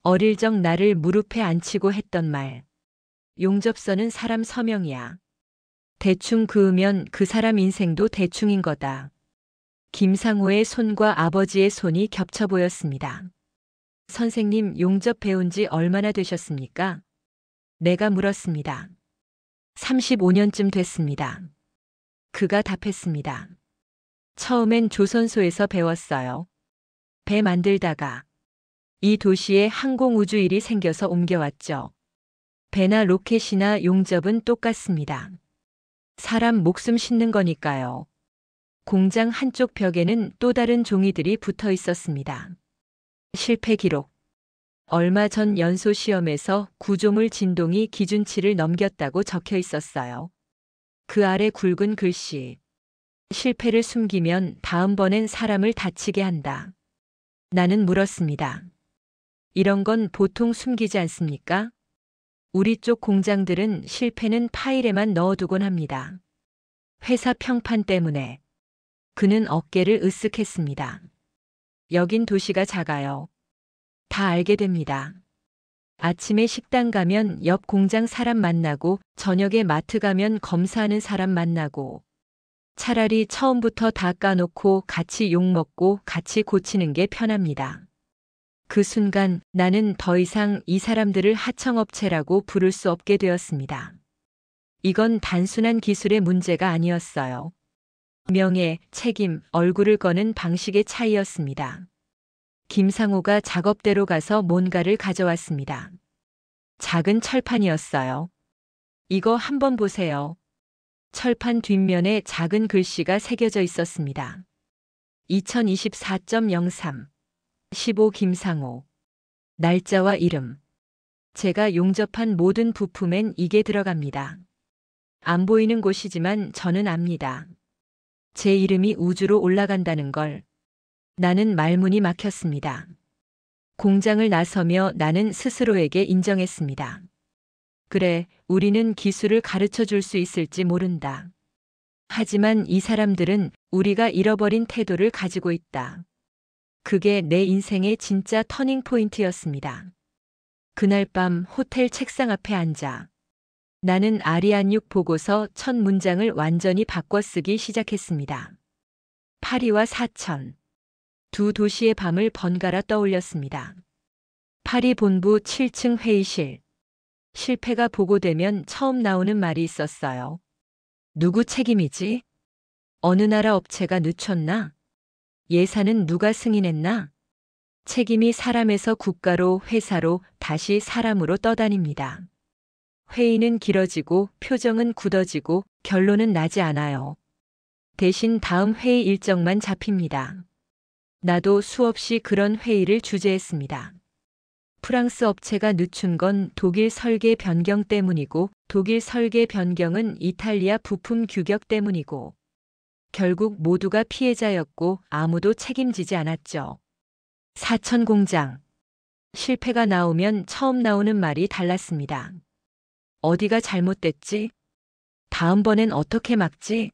어릴 적 나를 무릎에 앉히고 했던 말. 용접선은 사람 서명이야. 대충 그으면 그 사람 인생도 대충인 거다. 김상호의 손과 아버지의 손이 겹쳐 보였습니다. 선생님, 용접 배운 지 얼마나 되셨습니까? 내가 물었습니다. 35년쯤 됐습니다. 그가 답했습니다. 처음엔 조선소에서 배웠어요. 배 만들다가 이 도시에 항공우주일이 생겨서 옮겨왔죠. 배나 로켓이나 용접은 똑같습니다. 사람 목숨 싣는 거니까요. 공장 한쪽 벽에는 또 다른 종이들이 붙어 있었습니다. 실패 기록. 얼마 전 연소 시험에서 구조물 진동이 기준치를 넘겼다고 적혀 있었어요. 그 아래 굵은 글씨. 실패를 숨기면 다음번엔 사람을 다치게 한다. 나는 물었습니다. 이런 건 보통 숨기지 않습니까? 우리 쪽 공장들은 실패는 파일에만 넣어두곤 합니다. 회사 평판 때문에. 그는 어깨를 으쓱했습니다. 여긴 도시가 작아요. 다 알게 됩니다. 아침에 식당 가면 옆 공장 사람 만나고 저녁에 마트 가면 검사하는 사람 만나고 차라리 처음부터 다 까놓고 같이 욕먹고 같이 고치는 게 편합니다. 그 순간 나는 더 이상 이 사람들을 하청업체라고 부를 수 없게 되었습니다. 이건 단순한 기술의 문제가 아니었어요. 명예, 책임, 얼굴을 거는 방식의 차이였습니다. 김상호가 작업대로 가서 뭔가를 가져왔습니다. 작은 철판이었어요. 이거 한번 보세요. 철판 뒷면에 작은 글씨가 새겨져 있었습니다. 2024.03 15 김상호. 날짜와 이름. 제가 용접한 모든 부품엔 이게 들어갑니다. 안 보이는 곳이지만 저는 압니다. 제 이름이 우주로 올라간다는 걸. 나는 말문이 막혔습니다. 공장을 나서며 나는 스스로에게 인정했습니다. 그래, 우리는 기술을 가르쳐 줄 수 있을지 모른다. 하지만 이 사람들은 우리가 잃어버린 태도를 가지고 있다. 그게 내 인생의 진짜 터닝 포인트였습니다. 그날 밤 호텔 책상 앞에 앉아 나는 아리안6 보고서 첫 문장을 완전히 바꿔 쓰기 시작했습니다. 파리와 사천. 두 도시의 밤을 번갈아 떠올렸습니다. 파리 본부 7층 회의실. 실패가 보고되면 처음 나오는 말이 있었어요. 누구 책임이지? 어느 나라 업체가 늦췄나? 예산은 누가 승인했나? 책임이 사람에서 국가로 회사로 다시 사람으로 떠다닙니다. 회의는 길어지고 표정은 굳어지고 결론은 나지 않아요. 대신 다음 회의 일정만 잡힙니다. 나도 수없이 그런 회의를 주재했습니다. 프랑스 업체가 늦춘 건 독일 설계 변경 때문이고 독일 설계 변경은 이탈리아 부품 규격 때문이고 결국 모두가 피해자였고 아무도 책임지지 않았죠. 사천 공장. 실패가 나오면 처음 나오는 말이 달랐습니다. 어디가 잘못됐지? 다음번엔 어떻게 막지?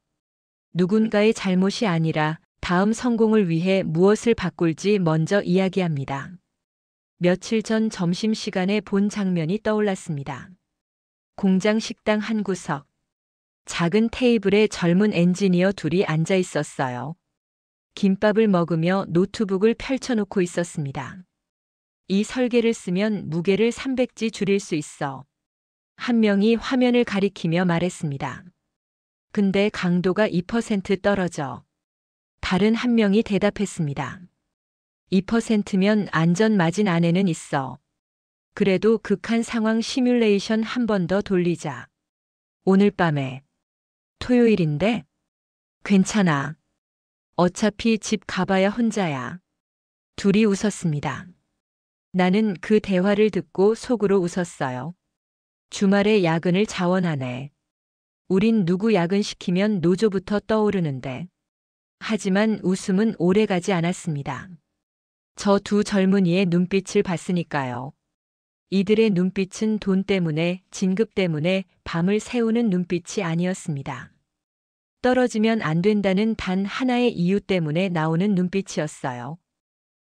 누군가의 잘못이 아니라 다음 성공을 위해 무엇을 바꿀지 먼저 이야기합니다. 며칠 전 점심시간에 본 장면이 떠올랐습니다. 공장 식당 한 구석. 작은 테이블에 젊은 엔지니어 둘이 앉아 있었어요. 김밥을 먹으며 노트북을 펼쳐놓고 있었습니다. 이 설계를 쓰면 무게를 300g 줄일 수 있어. 한 명이 화면을 가리키며 말했습니다. 근데 강도가 2% 떨어져. 다른 한 명이 대답했습니다. 2%면 안전 마진 안에는 있어. 그래도 극한 상황 시뮬레이션 한 번 더 돌리자. 오늘 밤에. 토요일인데? 괜찮아. 어차피 집 가봐야 혼자야. 둘이 웃었습니다. 나는 그 대화를 듣고 속으로 웃었어요. 주말에 야근을 자원하네. 우린 누구 야근시키면 노조부터 떠오르는데. 하지만 웃음은 오래가지 않았습니다. 저 두 젊은이의 눈빛을 봤으니까요. 이들의 눈빛은 돈 때문에, 진급 때문에 밤을 새우는 눈빛이 아니었습니다. 떨어지면 안 된다는 단 하나의 이유 때문에 나오는 눈빛이었어요.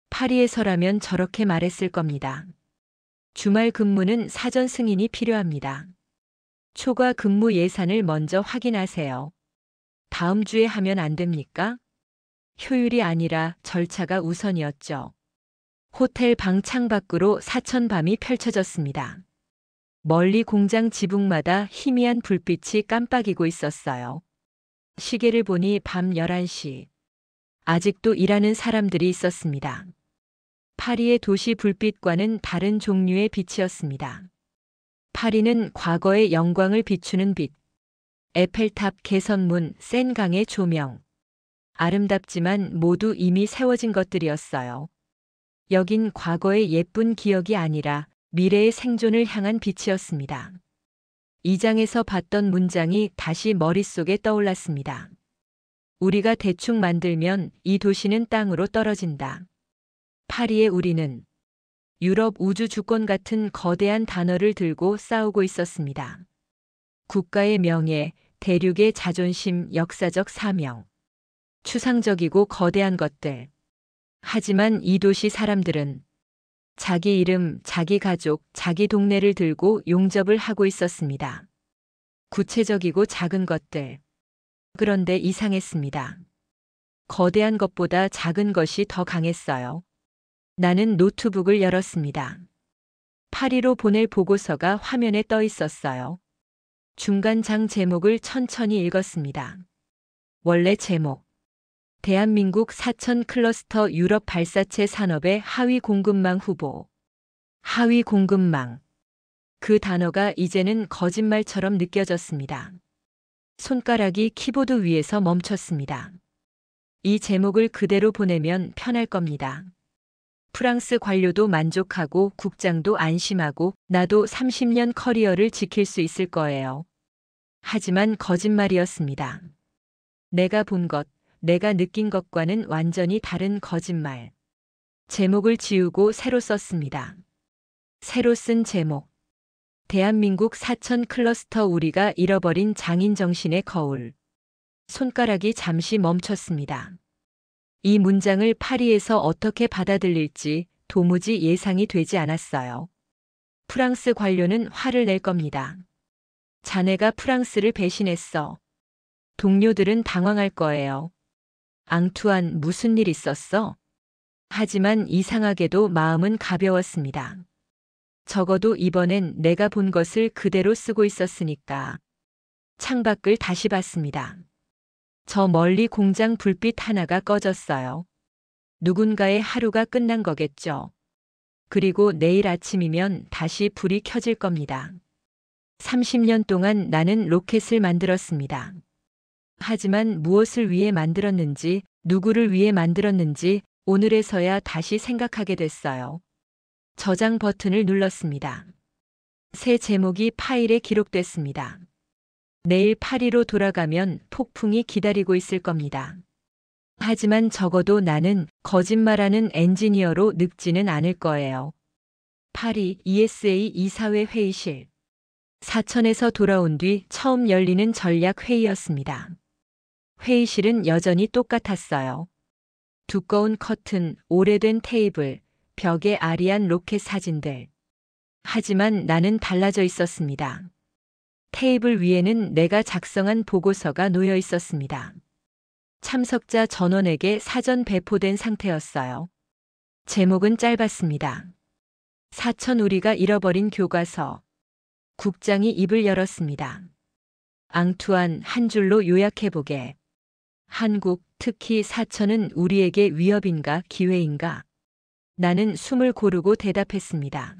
파리에서라면 저렇게 말했을 겁니다. 주말 근무는 사전 승인이 필요합니다. 초과 근무 예산을 먼저 확인하세요. 다음 주에 하면 안 됩니까? 효율이 아니라 절차가 우선이었죠. 호텔 방 창밖으로 사천밤이 펼쳐졌습니다. 멀리 공장 지붕마다 희미한 불빛이 깜빡이고 있었어요. 시계를 보니 밤 11시. 아직도 일하는 사람들이 있었습니다. 파리의 도시 불빛과는 다른 종류의 빛이었습니다. 파리는 과거의 영광을 비추는 빛. 에펠탑 개선문, 센강의 조명. 아름답지만 모두 이미 세워진 것들이었어요. 여긴 과거의 예쁜 기억이 아니라 미래의 생존을 향한 빛이었습니다. 이 장에서 봤던 문장이 다시 머릿속에 떠올랐습니다. 우리가 대충 만들면 이 도시는 땅으로 떨어진다. 파리의 우리는 유럽 우주 주권 같은 거대한 단어를 들고 싸우고 있었습니다. 국가의 명예, 대륙의 자존심, 역사적 사명. 추상적이고 거대한 것들. 하지만 이 도시 사람들은 자기 이름, 자기 가족, 자기 동네를 들고 용접을 하고 있었습니다. 구체적이고 작은 것들. 그런데 이상했습니다. 거대한 것보다 작은 것이 더 강했어요. 나는 노트북을 열었습니다. 파리로 보낼 보고서가 화면에 떠 있었어요. 중간 장 제목을 천천히 읽었습니다. 원래 제목. 대한민국 사천 클러스터 유럽 발사체 산업의 하위 공급망 후보. 하위 공급망. 그 단어가 이제는 거짓말처럼 느껴졌습니다. 손가락이 키보드 위에서 멈췄습니다. 이 제목을 그대로 보내면 편할 겁니다. 프랑스 관료도 만족하고 국장도 안심하고 나도 30년 커리어를 지킬 수 있을 거예요. 하지만 거짓말이었습니다. 내가 본 것, 내가 느낀 것과는 완전히 다른 거짓말. 제목을 지우고 새로 썼습니다. 새로 쓴 제목. 대한민국 사천 클러스터 우리가 잃어버린 장인 정신의 거울. 손가락이 잠시 멈췄습니다. 이 문장을 파리에서 어떻게 받아들일지 도무지 예상이 되지 않았어요. 프랑스 관료는 화를 낼 겁니다. 자네가 프랑스를 배신했어. 동료들은 당황할 거예요. 앙투안, 무슨 일 있었어? 하지만 이상하게도 마음은 가벼웠습니다. 적어도 이번엔 내가 본 것을 그대로 쓰고 있었으니까. 창밖을 다시 봤습니다. 저 멀리 공장 불빛 하나가 꺼졌어요. 누군가의 하루가 끝난 거겠죠. 그리고 내일 아침이면 다시 불이 켜질 겁니다. 30년 동안 나는 로켓을 만들었습니다. 하지만 무엇을 위해 만들었는지, 누구를 위해 만들었는지 오늘에서야 다시 생각하게 됐어요. 저장 버튼을 눌렀습니다. 새 제목이 파일에 기록됐습니다. 내일 파리로 돌아가면 폭풍이 기다리고 있을 겁니다. 하지만 적어도 나는 거짓말하는 엔지니어로 늙지는 않을 거예요. 파리 ESA 이사회 회의실. 사천에서 돌아온 뒤 처음 열리는 전략 회의였습니다. 회의실은 여전히 똑같았어요. 두꺼운 커튼, 오래된 테이블, 벽에 아리안 로켓 사진들. 하지만 나는 달라져 있었습니다. 테이블 위에는 내가 작성한 보고서가 놓여 있었습니다. 참석자 전원에게 사전 배포된 상태였어요. 제목은 짧았습니다. 사천 우리가 잃어버린 교과서. 국장이 입을 열었습니다. 앙투안, 한 줄로 요약해보게. 한국, 특히 사천은 우리에게 위협인가 기회인가? 나는 숨을 고르고 대답했습니다.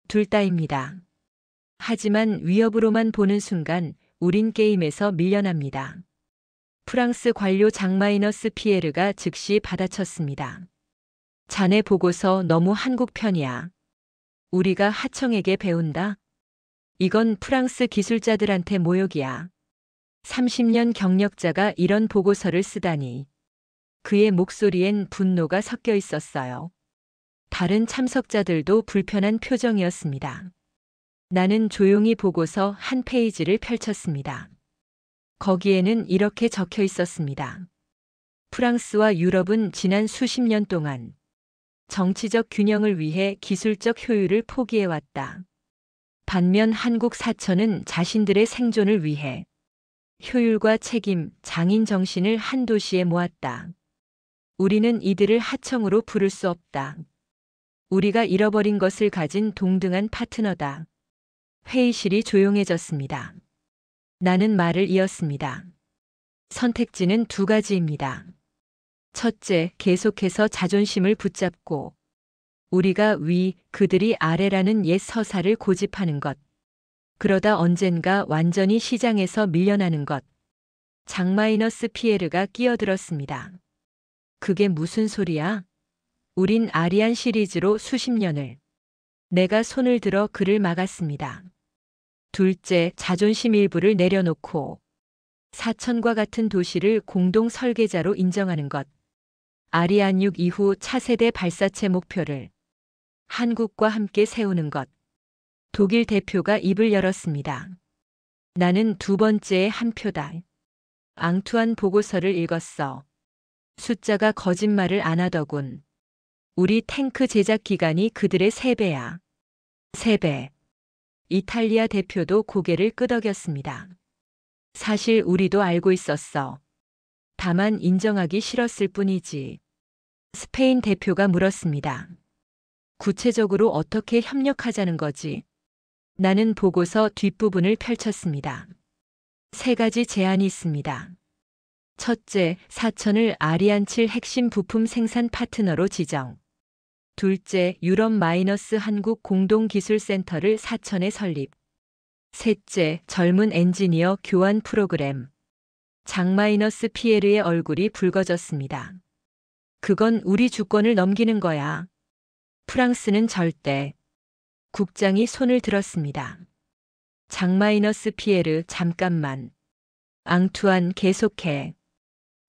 둘 다입니다. 하지만 위협으로만 보는 순간 우린 게임에서 밀려납니다. 프랑스 관료 장마이너스 피에르가 즉시 받아쳤습니다. 자네 보고서 너무 한국 편이야. 우리가 하청에게 배운다? 이건 프랑스 기술자들한테 모욕이야. 30년 경력자가 이런 보고서를 쓰다니. 그의 목소리엔 분노가 섞여 있었어요. 다른 참석자들도 불편한 표정이었습니다. 나는 조용히 보고서 한 페이지를 펼쳤습니다. 거기에는 이렇게 적혀 있었습니다. 프랑스와 유럽은 지난 수십 년 동안 정치적 균형을 위해 기술적 효율을 포기해왔다. 반면 한국 사천은 자신들의 생존을 위해 효율과 책임, 장인 정신을 한 도시에 모았다. 우리는 이들을 하청으로 부를 수 없다. 우리가 잃어버린 것을 가진 동등한 파트너다. 회의실이 조용해졌습니다. 나는 말을 이었습니다. 선택지는 두 가지입니다. 첫째, 계속해서 자존심을 붙잡고 우리가 위, 그들이 아래라는 옛 서사를 고집하는 것. 그러다 언젠가 완전히 시장에서 밀려나는 것. 장마이너스 피에르가 끼어들었습니다. 그게 무슨 소리야? 우린 아리안 시리즈로 수십 년을. 내가 손을 들어 그를 막았습니다. 둘째, 자존심 일부를 내려놓고 사천과 같은 도시를 공동 설계자로 인정하는 것. 아리안 6 이후 차세대 발사체 목표를 한국과 함께 세우는 것. 독일 대표가 입을 열었습니다. 나는 두 번째의 한 표다. 앙투안 보고서를 읽었어. 숫자가 거짓말을 안 하더군. 우리 탱크 제작 기간이 그들의 3배야. 3배. 이탈리아 대표도 고개를 끄덕였습니다. 사실 우리도 알고 있었어. 다만 인정하기 싫었을 뿐이지. 스페인 대표가 물었습니다. 구체적으로 어떻게 협력하자는 거지? 나는 보고서 뒷부분을 펼쳤습니다. 3가지 제안이 있습니다. 첫째, 사천을 아리안7 핵심 부품 생산 파트너로 지정. 둘째, 유럽-한국 공동기술센터를 사천에 설립. 셋째, 젊은 엔지니어 교환 프로그램. 장-피에르의 얼굴이 붉어졌습니다. 그건 우리 주권을 넘기는 거야. 프랑스는 절대. 국장이 손을 들었습니다. 장-피에르, 잠깐만. 앙투안, 계속해.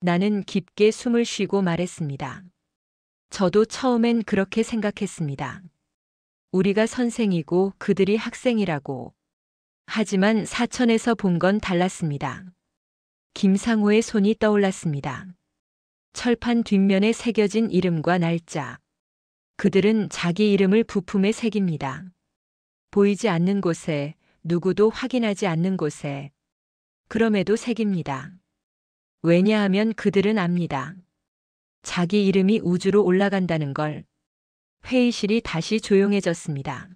나는 깊게 숨을 쉬고 말했습니다. 저도 처음엔 그렇게 생각했습니다. 우리가 선생이고 그들이 학생이라고. 하지만 사천에서 본 건 달랐습니다. 김상호의 손이 떠올랐습니다. 철판 뒷면에 새겨진 이름과 날짜. 그들은 자기 이름을 부품에 새깁니다. 보이지 않는 곳에, 누구도 확인하지 않는 곳에. 그럼에도 새깁니다. 왜냐하면 그들은 압니다. 자기 이름이 우주로 올라간다는 걸. 회의실이 다시 조용해졌습니다.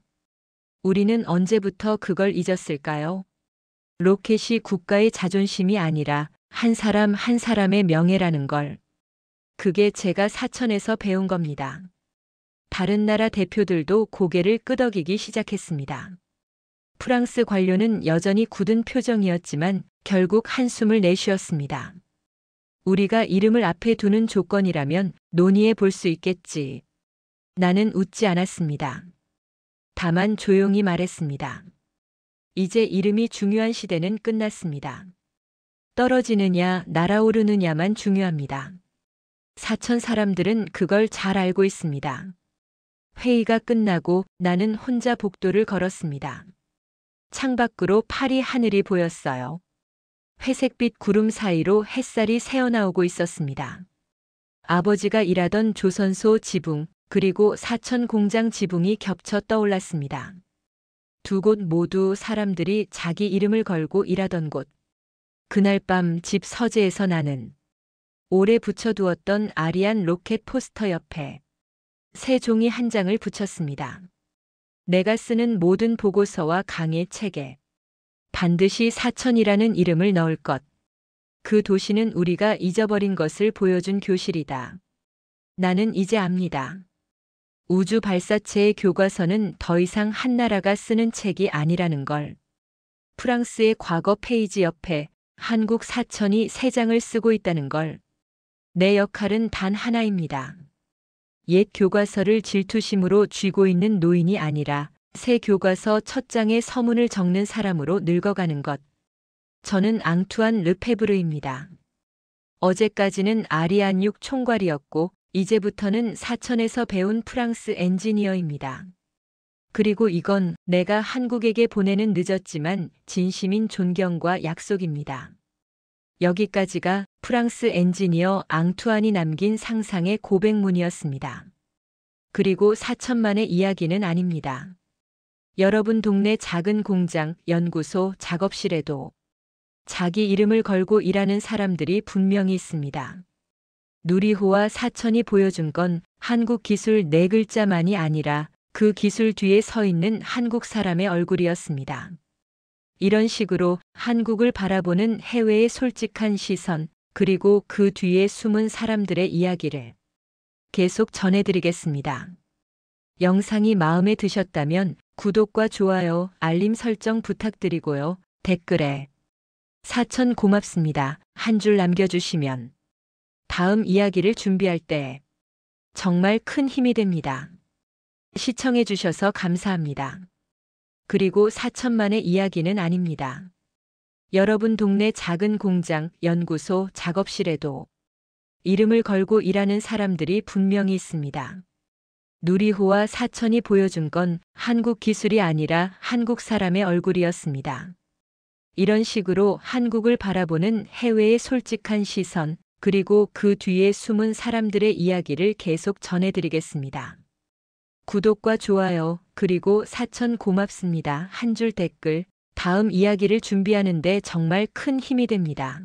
우리는 언제부터 그걸 잊었을까요? 로켓이 국가의 자존심이 아니라 한 사람 한 사람의 명예라는 걸. 그게 제가 사천에서 배운 겁니다. 다른 나라 대표들도 고개를 끄덕이기 시작했습니다. 프랑스 관료는 여전히 굳은 표정이었지만 결국 한숨을 내쉬었습니다. 우리가 이름을 앞에 두는 조건이라면 논의해 볼 수 있겠지. 나는 웃지 않았습니다. 다만 조용히 말했습니다. 이제 이름이 중요한 시대는 끝났습니다. 떨어지느냐 날아오르느냐만 중요합니다. 사천 사람들은 그걸 잘 알고 있습니다. 회의가 끝나고 나는 혼자 복도를 걸었습니다. 창밖으로 파리 하늘이 보였어요. 회색빛 구름 사이로 햇살이 새어나오고 있었습니다. 아버지가 일하던 조선소 지붕, 그리고 사천 공장 지붕이 겹쳐 떠올랐습니다. 두 곳 모두 사람들이 자기 이름을 걸고 일하던 곳. 그날 밤 집 서재에서 나는 오래 붙여두었던 아리안 로켓 포스터 옆에 새 종이 한 장을 붙였습니다. 내가 쓰는 모든 보고서와 강의 책에 반드시 사천이라는 이름을 넣을 것. 그 도시는 우리가 잊어버린 것을 보여준 교실이다. 나는 이제 압니다. 우주 발사체의 교과서는 더 이상 한 나라가 쓰는 책이 아니라는 걸. 프랑스의 과거 페이지 옆에 한국 사천이 3장을 쓰고 있다는 걸. 내 역할은 단 하나입니다. 옛 교과서를 질투심으로 쥐고 있는 노인이 아니라 새 교과서 첫 장의 서문을 적는 사람으로 늙어가는 것. 저는 앙투안 르페브르입니다. 어제까지는 아리안 6 총괄이었고 이제부터는 사천에서 배운 프랑스 엔지니어입니다. 그리고 이건 내가 한국에게 보내는 늦었지만 진심인 존경과 약속입니다. 여기까지가 프랑스 엔지니어 앙투안이 남긴 상상의 고백문이었습니다. 그리고 사천만의 이야기는 아닙니다. 여러분 동네 작은 공장, 연구소, 작업실에도 자기 이름을 걸고 일하는 사람들이 분명히 있습니다. 누리호와 사천이 보여준 건 한국 기술 4글자만이 아니라 그 기술 뒤에 서 있는 한국 사람의 얼굴이었습니다. 이런 식으로 한국을 바라보는 해외의 솔직한 시선, 그리고 그 뒤에 숨은 사람들의 이야기를 계속 전해드리겠습니다. 영상이 마음에 드셨다면 구독과 좋아요, 알림 설정 부탁드리고요. 댓글에 사천 고맙습니다. 한 줄 남겨주시면 다음 이야기를 준비할 때 정말 큰 힘이 됩니다. 시청해주셔서 감사합니다. 그리고 사천만의 이야기는 아닙니다. 여러분 동네 작은 공장, 연구소, 작업실에도 이름을 걸고 일하는 사람들이 분명히 있습니다. 누리호와 사천이 보여준 건 한국 기술이 아니라 한국 사람의 얼굴이었습니다. 이런 식으로 한국을 바라보는 해외의 솔직한 시선, 그리고 그 뒤에 숨은 사람들의 이야기를 계속 전해드리겠습니다. 구독과 좋아요, 그리고 사천 고맙습니다. 한 줄 댓글, 다음 이야기를 준비하는데 정말 큰 힘이 됩니다.